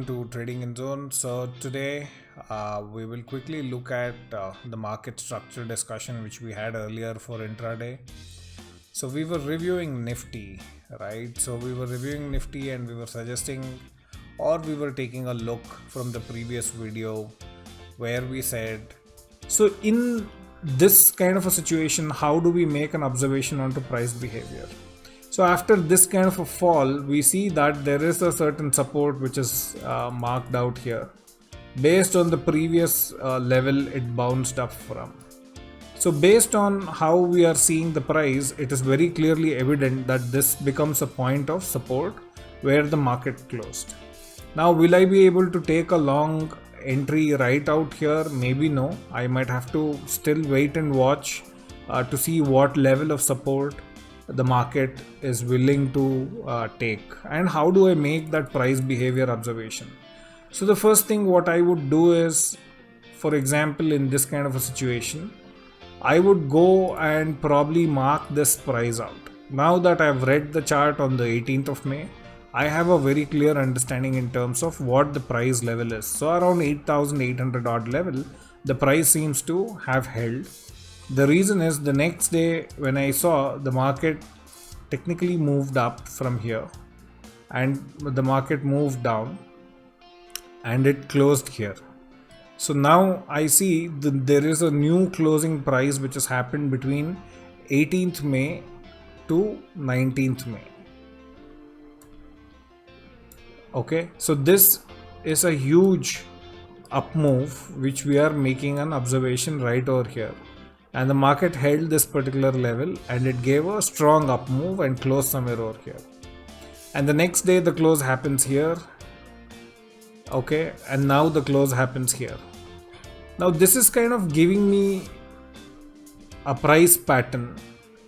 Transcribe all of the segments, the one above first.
to Trading in Zone. So today we will quickly look at the market structure discussion which we had earlier for intraday. So we were reviewing Nifty, right? So we were reviewing Nifty and we were suggesting, or we were taking a look from the previous video where we said, so in this kind of a situation, how do we make an observation onto price behavior? So after this kind of a fall, we see that there is a certain support which is marked out here. Based on the previous level it bounced up from. So based on how we are seeing the price, it is very clearly evident that this becomes a point of support where the market closed. Now will I be able to take a long entry right out here? Maybe no. I might have to still wait and watch to see what level of support the market is willing to take, and how do I make that price behavior observation. So the first thing what I would do is, for example, in this kind of a situation, I would go and probably mark this price out. Now that I've read the chart on the 18th of May, I have a very clear understanding in terms of what the price level is. So around 8,800 odd level, the price seems to have held. The reason is the next day when I saw the market technically moved up from here and the market moved down and it closed here. So now I see there is a new closing price which has happened between 18th May to 19th May. Okay, so this is a huge up move which we are making an observation right over here. And the market held this particular level and it gave a strong up move and closed somewhere over here. And the next day the close happens here. Okay, and now the close happens here. Now this is kind of giving me a price pattern.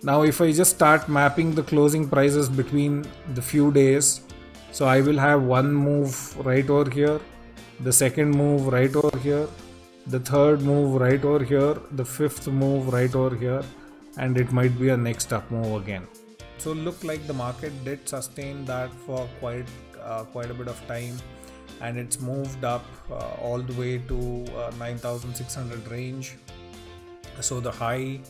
Now if I just start mapping the closing prices between the few days, so I will have one move right over here, the second move right over here, the third move right over here, the fifth move right over here, and it might be a next up move again. So look like the market did sustain that for quite a bit of time, and it's moved up all the way to 9,600 range. So the high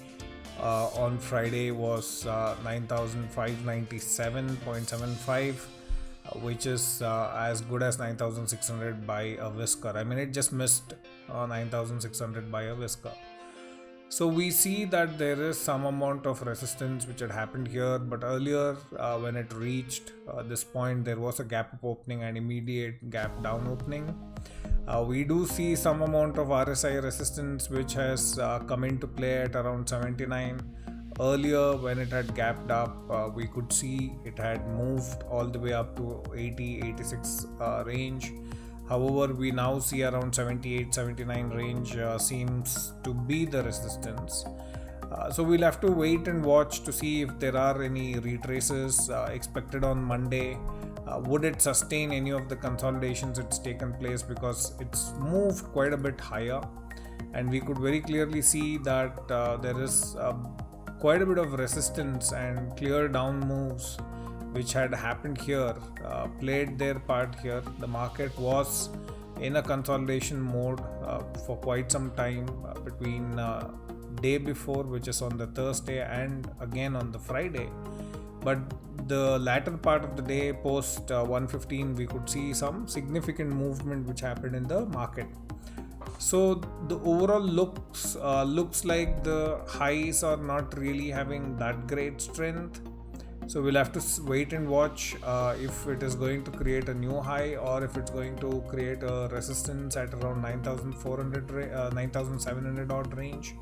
on Friday was 9,597.75. Which is as good as 9,600 by a whisker. I mean, it just missed 9,600 by a whisker. So we see that there is some amount of resistance which had happened here, but earlier when it reached this point, there was a gap up opening and immediate gap down opening. We do see some amount of RSI resistance which has come into play at around 79. Earlier when it had gapped up, we could see it had moved all the way up to 80-86 range. However, we now see around 78-79 range seems to be the resistance. So we'll have to wait and watch to see if there are any retraces expected on Monday. Would it sustain any of the consolidations it's taken place, because it's moved quite a bit higher, and we could very clearly see that there is quite a bit of resistance and clear down moves which had happened here played their part here. The market was in a consolidation mode for quite some time between day before, which is on the Thursday, and again on the Friday. But the latter part of the day post 1:15, we could see some significant movement which happened in the market. So the overall looks like the highs are not really having that great strength. So we'll have to wait and watch if it is going to create a new high, or if it's going to create a resistance at around 9,700 odd range,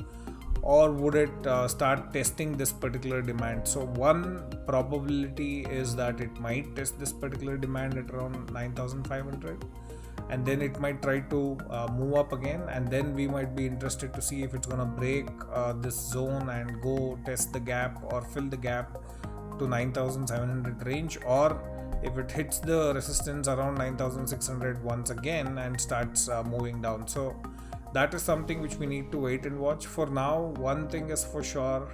or would it start testing this particular demand. So one probability is that it might test this particular demand at around 9,500. And then it might try to move up again, and then we might be interested to see if it's going to break this zone and go test the gap or fill the gap to 9,700 range, or if it hits the resistance around 9,600 once again and starts moving down. So that is something which we need to wait and watch. For now, one thing is for sure,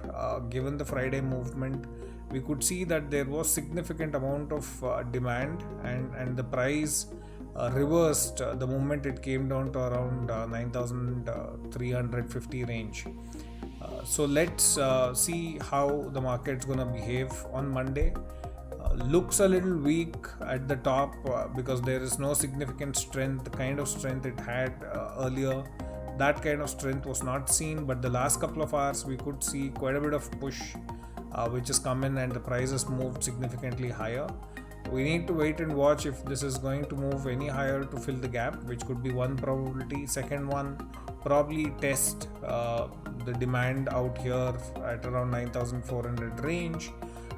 given the Friday movement, we could see that there was significant amount of demand, and the price reversed the moment it came down to around 9350 range. So let's see how the market's gonna behave on Monday. Looks a little weak at the top because there is no significant strength. The kind of strength it had earlier, that kind of strength was not seen, but the last couple of hours we could see quite a bit of push which has come in, and the price has moved significantly higher. We need to wait and watch if this is going to move any higher to fill the gap, which could be one probability. Second one, probably test the demand out here at around 9400 range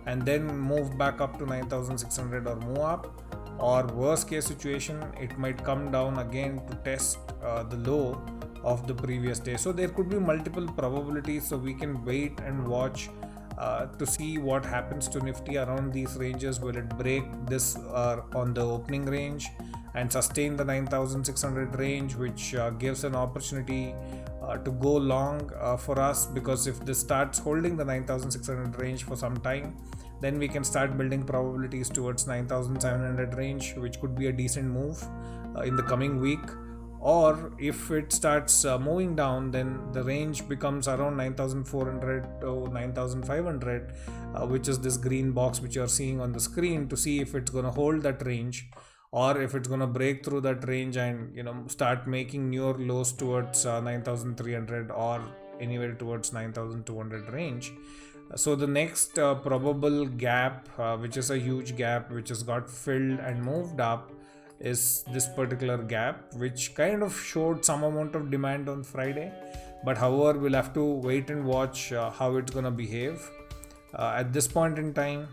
and then move back up to 9600 or move up. Or worst case situation, it might come down again to test the low of the previous day. So there could be multiple probabilities, so we can wait and watch to see what happens to Nifty around these ranges. Will it break this on the opening range and sustain the 9600 range, which gives an opportunity to go long for us, because if this starts holding the 9600 range for some time, then we can start building probabilities towards 9700 range, which could be a decent move in the coming week. Or if it starts moving down, then the range becomes around 9400 to 9500, which is this green box which you are seeing on the screen, to see if it's going to hold that range or if it's going to break through that range and start making newer lows towards 9300 or anywhere towards 9200 range. So the next probable gap, which is a huge gap which has got filled and moved up, is this particular gap, which kind of showed some amount of demand on Friday. But however, we'll have to wait and watch how it's going to behave. At this point in time,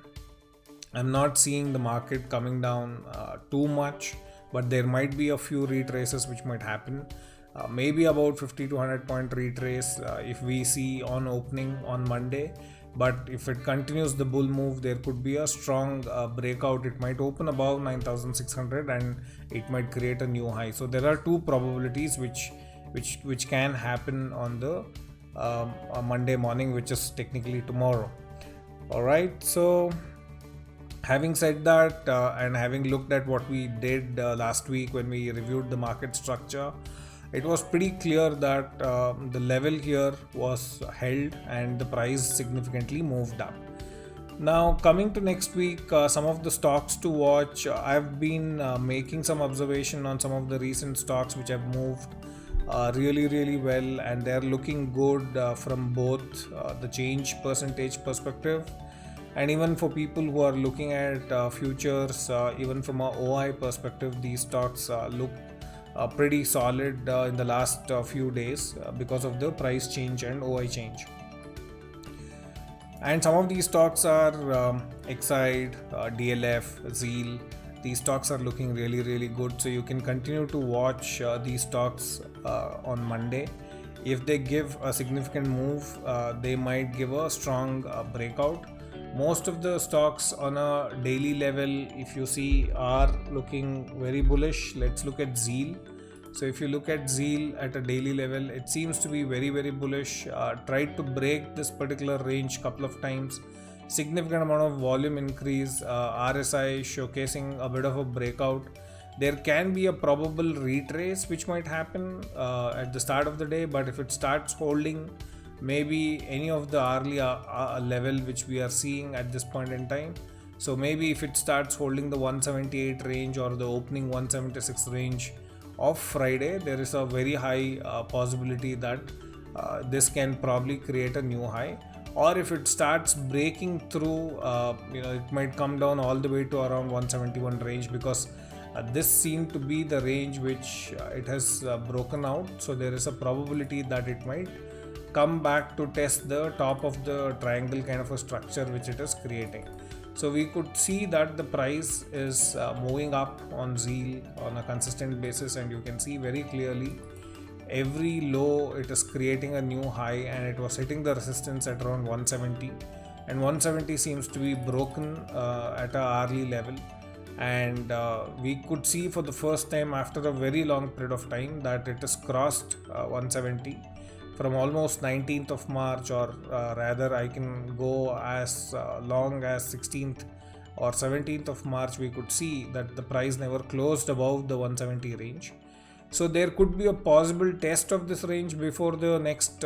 I'm not seeing the market coming down too much, but there might be a few retraces which might happen. Maybe about 50 to 100 point retrace if we see on opening on Monday. But if it continues the bull move, there could be a strong breakout. It might open above 9600 and it might create a new high. So there are two probabilities which can happen on the Monday morning, which is technically tomorrow. All right, so having said that, and having looked at what we did last week when we reviewed the market structure, it was pretty clear that the level here was held and the price significantly moved up. Now coming to next week, some of the stocks to watch. I've been making some observation on some of the recent stocks which have moved really well, and they're looking good from both the change percentage perspective, and even for people who are looking at futures, even from a OI perspective, these stocks look pretty solid in the last few days because of the price change and OI change. And some of these stocks are Exide, DLF, Zeal. These stocks are looking really good, so you can continue to watch these stocks on Monday. If they give a significant move, they might give a strong breakout. Most of the stocks on a daily level, if you see, are looking very bullish. Let's look at Zeal. So if you look at Zeal at a daily level, it seems to be very bullish. Tried to break this particular range couple of times. Significant amount of volume increase. RSI showcasing a bit of a breakout. There can be a probable retrace which might happen at the start of the day, but if it starts holding maybe any of the early level which we are seeing at this point in time, so maybe if it starts holding the 178 range or the opening 176 range of Friday, there is a very high possibility that this can probably create a new high. Or if it starts breaking through, it might come down all the way to around 171 range, because this seemed to be the range which it has broken out. So there is a probability that it might come back to test the top of the triangle kind of a structure which it is creating. So we could see that the price is moving up on Zeal on a consistent basis, and you can see very clearly every low it is creating a new high, and it was hitting the resistance at around 170, and 170 seems to be broken at a early level. And we could see for the first time after a very long period of time that it has crossed 170 from almost 19th of March, or rather I can go as long as 16th or 17th of March, we could see that the price never closed above the 170 range. So there could be a possible test of this range before the next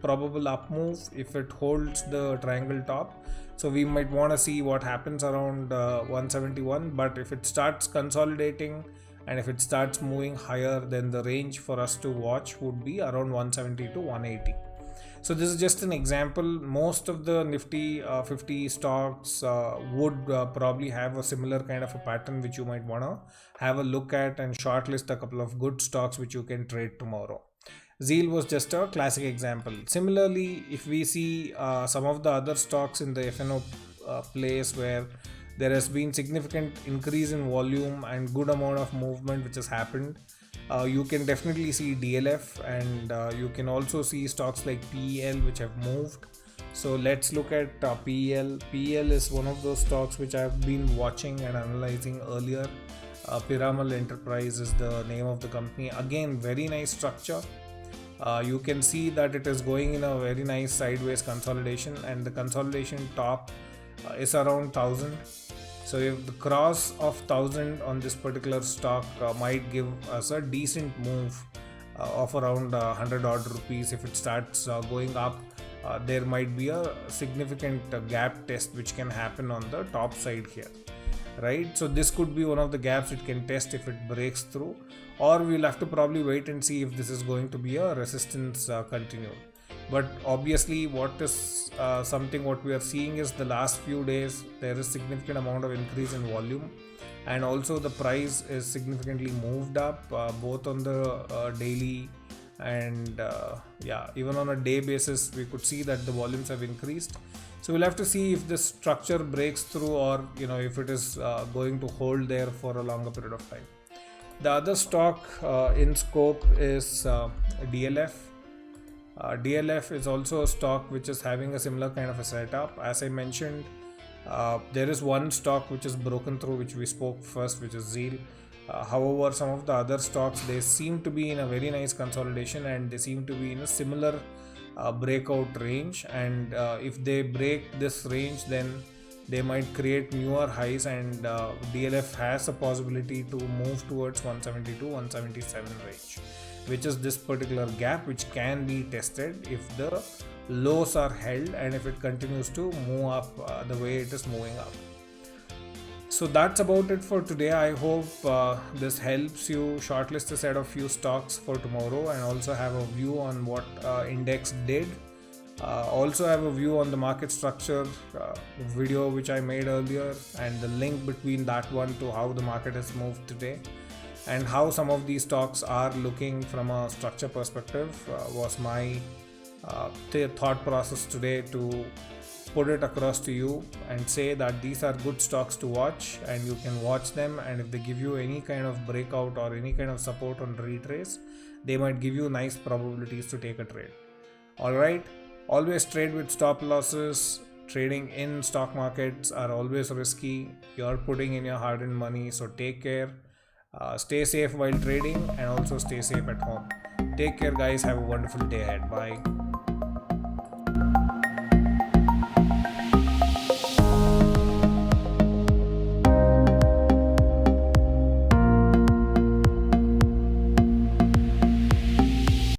probable up move if it holds the triangle top. So we might want to see what happens around 171, but if it starts consolidating and if it starts moving higher, then the range for us to watch would be around 170 to 180. So this is just an example. Most of the Nifty 50 stocks would probably have a similar kind of a pattern, which you might want to have a look at and shortlist a couple of good stocks which you can trade tomorrow. Zeal was just a classic example. Similarly, if we see some of the other stocks in the FNO place where there has been significant increase in volume and good amount of movement which has happened, you can definitely see DLF, and you can also see stocks like PEL which have moved. So let's look at PEL. PEL is one of those stocks which I've been watching and analyzing earlier. Piramal Enterprise is the name of the company. Again, very nice structure. You can see that it is going in a very nice sideways consolidation, and the consolidation top is around 1000. So if the cross of 1000 on this particular stock might give us a decent move of around 100 odd rupees. If it starts going up, there might be a significant gap test which can happen on the top side here, right? So this could be one of the gaps it can test if it breaks through, or we'll have to probably wait and see if this is going to be a resistance continued. But obviously what is something what we are seeing is the last few days there is significant amount of increase in volume, and also the price is significantly moved up both on the daily and even on a day basis we could see that the volumes have increased. So we'll have to see if this structure breaks through, or if it is going to hold there for a longer period of time. The other stock in scope is DLF. DLF is also a stock which is having a similar kind of a setup. As I mentioned, there is one stock which is broken through, which we spoke first, which is Zeal. However, some of the other stocks, they seem to be in a very nice consolidation, and they seem to be in a similar breakout range, and if they break this range, then they might create newer highs, and DLF has a possibility to move towards 170 to 177 range, which is this particular gap which can be tested if the lows are held and if it continues to move up the way it is moving up. So that's about it for today. I hope this helps you shortlist a set of few stocks for tomorrow, and also have a view on what index did. Also have a view on the market structure video which I made earlier, and the link between that one to how the market has moved today, and how some of these stocks are looking from a structure perspective was my thought process today, to put it across to you and say that these are good stocks to watch, and you can watch them, and if they give you any kind of breakout or any kind of support on retrace, they might give you nice probabilities to take a trade. Alright, always trade with stop losses. Trading in stock markets are always risky. You're putting in your hard-earned money, so take care. Stay safe while trading, and also stay safe at home. Take care guys, have a wonderful day ahead. Bye.